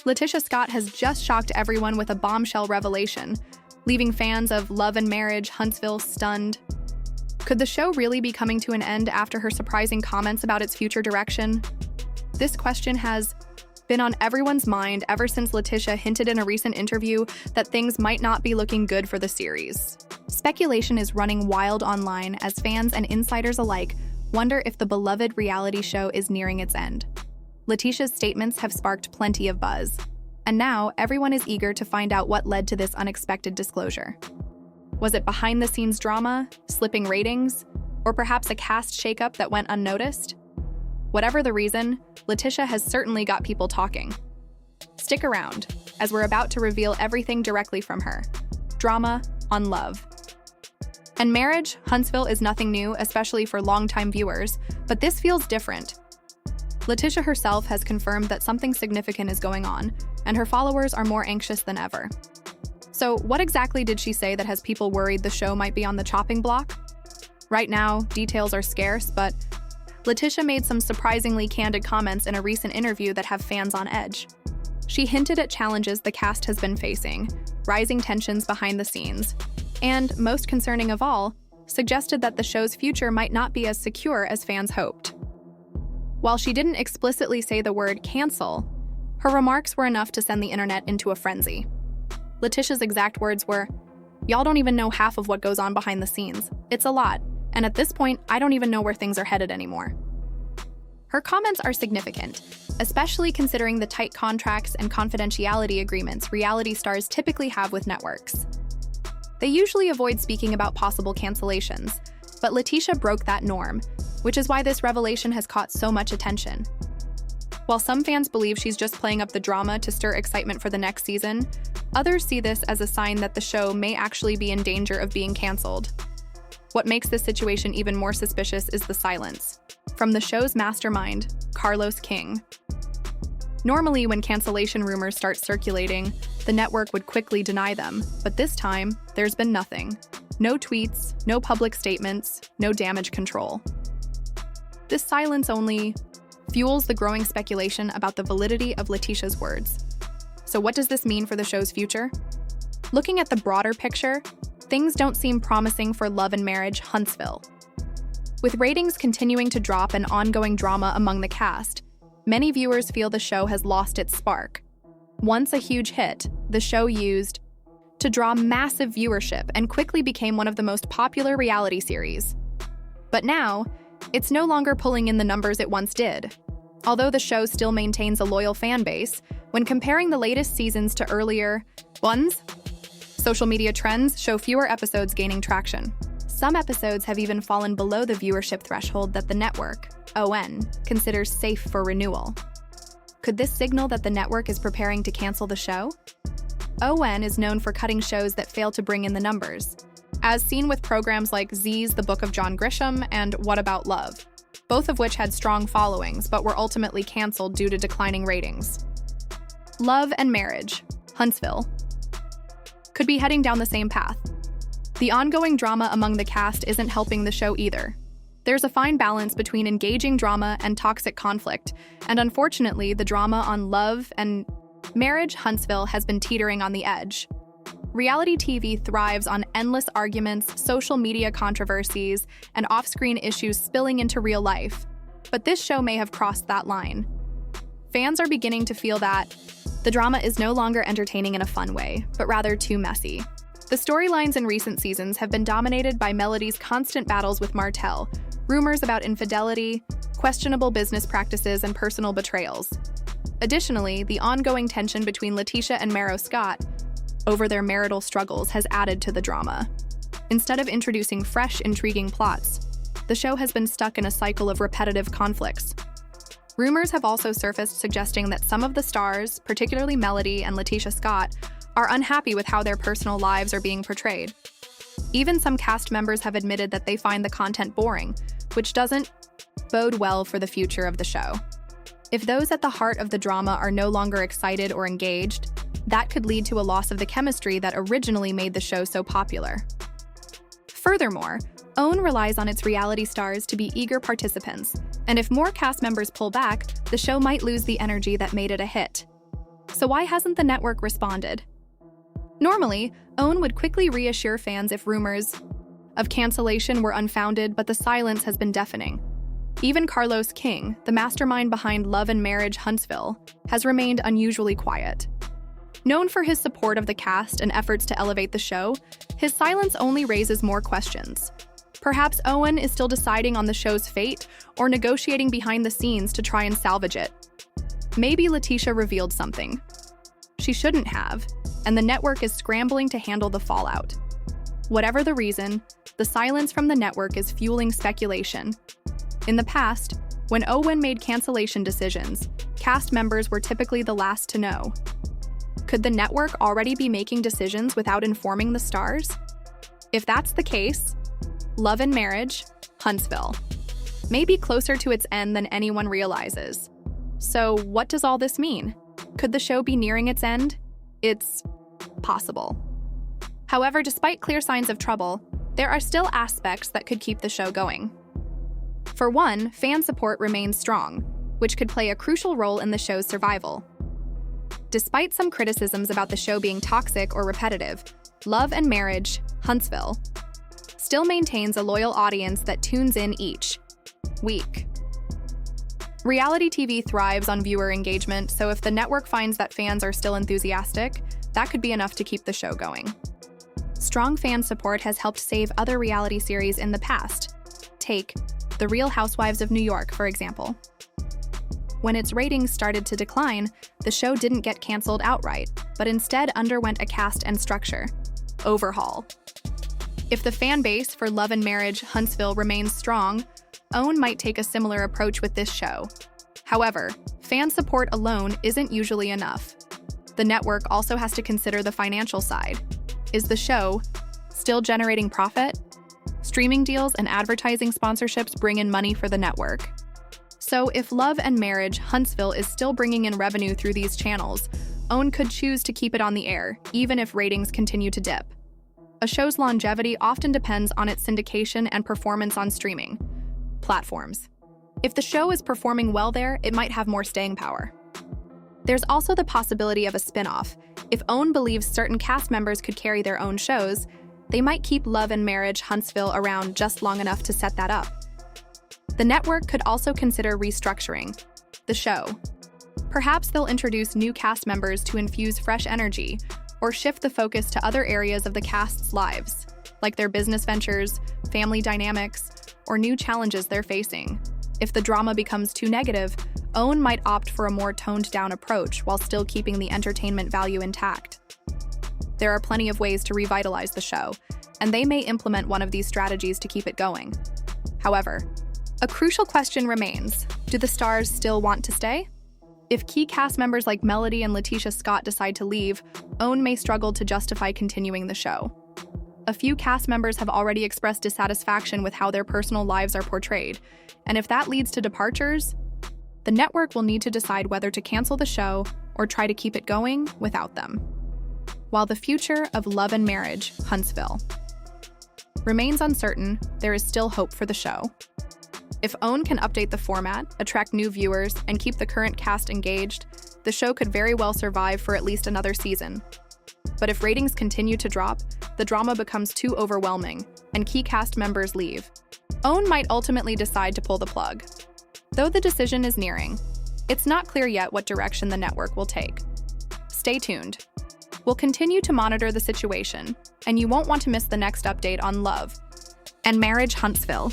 Latisha Scott has just shocked everyone with a bombshell revelation, leaving fans of Love and Marriage Huntsville stunned. Could the show really be coming to an end after her surprising comments about its future direction? This question has been on everyone's mind ever since Latisha hinted in a recent interview that things might not be looking good for the series. Speculation is running wild online as fans and insiders alike wonder if the beloved reality show is nearing its end. Latisha's statements have sparked plenty of buzz, and now everyone is eager to find out what led to this unexpected disclosure. Was it behind-the-scenes drama, slipping ratings, or perhaps a cast shakeup that went unnoticed? Whatever the reason, Latisha has certainly got people talking. Stick around, as we're about to reveal everything directly from her. Drama on Love and Marriage Huntsville is nothing new, especially for longtime viewers, but this feels different. Latisha herself has confirmed that something significant is going on, and her followers are more anxious than ever. So, what exactly did she say that has people worried the show might be on the chopping block? Right now, details are scarce, but Latisha made some surprisingly candid comments in a recent interview that have fans on edge. She hinted at challenges the cast has been facing, rising tensions behind the scenes, and, most concerning of all, suggested that the show's future might not be as secure as fans hoped. While she didn't explicitly say the word cancel, her remarks were enough to send the internet into a frenzy. Latisha's exact words were, "Y'all don't even know half of what goes on behind the scenes. It's a lot, and at this point, I don't even know where things are headed anymore." Her comments are significant, especially considering the tight contracts and confidentiality agreements reality stars typically have with networks. They usually avoid speaking about possible cancellations, but Latisha broke that norm, which is why this revelation has caught so much attention. While some fans believe she's just playing up the drama to stir excitement for the next season, others see this as a sign that the show may actually be in danger of being canceled. What makes this situation even more suspicious is the silence from the show's mastermind, Carlos King. Normally, when cancellation rumors start circulating, the network would quickly deny them, but this time, there's been nothing. No tweets, no public statements, no damage control. This silence only fuels the growing speculation about the validity of Latisha's words. So what does this mean for the show's future? Looking at the broader picture, things don't seem promising for Love and Marriage Huntsville. With ratings continuing to drop and ongoing drama among the cast, many viewers feel the show has lost its spark. Once a huge hit, the show used to draw massive viewership and quickly became one of the most popular reality series. But now, it's no longer pulling in the numbers it once did. Although the show still maintains a loyal fan base, when comparing the latest seasons to earlier ones, social media trends show fewer episodes gaining traction. Some episodes have even fallen below the viewership threshold that the network, ON, considers safe for renewal. Could this signal that the network is preparing to cancel the show? ON is known for cutting shows that fail to bring in the numbers, as seen with programs like Z's The Book of John Grisham and What About Love, both of which had strong followings but were ultimately canceled due to declining ratings. Love and Marriage Huntsville could be heading down the same path. The ongoing drama among the cast isn't helping the show either. There's a fine balance between engaging drama and toxic conflict, and unfortunately, the drama on Love and Marriage Huntsville has been teetering on the edge. Reality TV thrives on endless arguments, social media controversies, and off-screen issues spilling into real life. But this show may have crossed that line. Fans are beginning to feel that the drama is no longer entertaining in a fun way, but rather too messy. The storylines in recent seasons have been dominated by Melody's constant battles with Martell, rumors about infidelity, questionable business practices, and personal betrayals. Additionally, the ongoing tension between Latisha and Scott over their marital struggles has added to the drama. Instead of introducing fresh, intriguing plots, the show has been stuck in a cycle of repetitive conflicts. Rumors have also surfaced suggesting that some of the stars, particularly Melody and Latisha Scott, are unhappy with how their personal lives are being portrayed. Even some cast members have admitted that they find the content boring, which doesn't bode well for the future of the show. If those at the heart of the drama are no longer excited or engaged, that could lead to a loss of the chemistry that originally made the show so popular. Furthermore, OWN relies on its reality stars to be eager participants, and if more cast members pull back, the show might lose the energy that made it a hit. So why hasn't the network responded? Normally, OWN would quickly reassure fans if rumors of cancellation were unfounded, but the silence has been deafening. Even Carlos King, the mastermind behind Love and Marriage Huntsville, has remained unusually quiet. Known for his support of the cast and efforts to elevate the show, his silence only raises more questions. Perhaps OWN is still deciding on the show's fate or negotiating behind the scenes to try and salvage it. Maybe Latisha revealed something she shouldn't have, and the network is scrambling to handle the fallout. Whatever the reason, the silence from the network is fueling speculation. In the past, when OWN made cancellation decisions, cast members were typically the last to know. Could the network already be making decisions without informing the stars? If that's the case, Love and Marriage, Huntsville, may be closer to its end than anyone realizes. So what does all this mean? Could the show be nearing its end? It's possible. However, despite clear signs of trouble, there are still aspects that could keep the show going. For one, fan support remains strong, which could play a crucial role in the show's survival. Despite some criticisms about the show being toxic or repetitive, Love and Marriage, Huntsville, still maintains a loyal audience that tunes in each week. Reality TV thrives on viewer engagement, so if the network finds that fans are still enthusiastic, that could be enough to keep the show going. Strong fan support has helped save other reality series in the past. Take The Real Housewives of New York, for example. When its ratings started to decline, the show didn't get canceled outright, but instead underwent a cast and structure overhaul. If the fan base for Love and Marriage Huntsville remains strong, OWN might take a similar approach with this show. However, fan support alone isn't usually enough. The network also has to consider the financial side. Is the show still generating profit? Streaming deals and advertising sponsorships bring in money for the network. So if Love and Marriage Huntsville is still bringing in revenue through these channels, OWN could choose to keep it on the air, even if ratings continue to dip. A show's longevity often depends on its syndication and performance on streaming platforms. If the show is performing well there, it might have more staying power. There's also the possibility of a spin-off. If OWN believes certain cast members could carry their own shows, they might keep Love and Marriage Huntsville around just long enough to set that up. The network could also consider restructuring the show. Perhaps they'll introduce new cast members to infuse fresh energy, or shift the focus to other areas of the cast's lives, like their business ventures, family dynamics, or new challenges they're facing. If the drama becomes too negative, OWN might opt for a more toned-down approach while still keeping the entertainment value intact. There are plenty of ways to revitalize the show, and they may implement one of these strategies to keep it going. However, a crucial question remains: do the stars still want to stay? If key cast members like Melody and Latisha Scott decide to leave, OWN may struggle to justify continuing the show. A few cast members have already expressed dissatisfaction with how their personal lives are portrayed, and if that leads to departures, the network will need to decide whether to cancel the show or try to keep it going without them. While the future of Love and Marriage Huntsville remains uncertain, there is still hope for the show. If OWN can update the format, attract new viewers, and keep the current cast engaged, the show could very well survive for at least another season. But if ratings continue to drop, the drama becomes too overwhelming, and key cast members leave. OWN might ultimately decide to pull the plug. Though the decision is nearing, it's not clear yet what direction the network will take. Stay tuned. We'll continue to monitor the situation, and you won't want to miss the next update on Love and Marriage Huntsville.